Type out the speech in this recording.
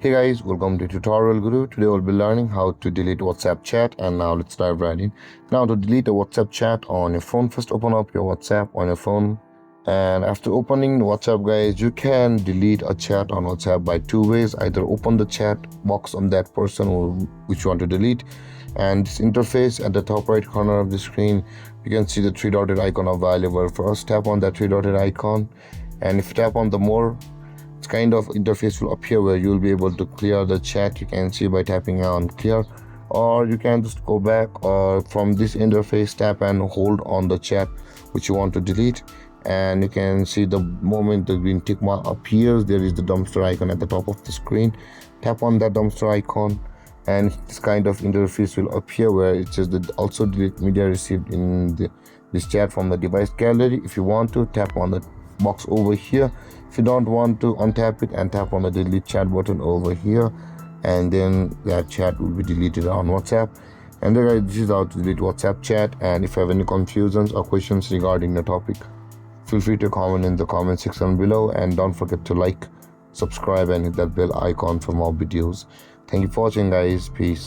Hey guys, welcome to Tutorial Guru. Today we'll be learning how to delete WhatsApp chat, and now let's dive right in. Now to delete a WhatsApp chat on your phone, first open up your WhatsApp on your phone, and after opening WhatsApp guys, you can delete a chat on WhatsApp by two ways. Either open the chat box on that person which you want to delete, and this interface at the top right corner of the screen, you can see the three dotted icon available. First tap on that three dotted icon, and if you tap on the more, it's kind of interface will appear where you'll be able to clear the chat. You can see by tapping on clear, or you can just go back or from this interface tap and hold on the chat which you want to delete, and you can see the moment the green tick mark appears, there is the dumpster icon at the top of the screen. Tap on that dumpster icon and this kind of interface will appear where it says that also delete media received in this chat from the device gallery. If you want to, tap on the box over here. If you don't want to, untap it and tap on the delete chat button over here, and then that chat will be deleted on WhatsApp. And then guys, this is how to delete WhatsApp chat. And if you have any confusions or questions regarding the topic, feel free to comment in the comment section below, and don't forget to like, subscribe and hit that bell icon for more videos. Thank you for watching guys. Peace.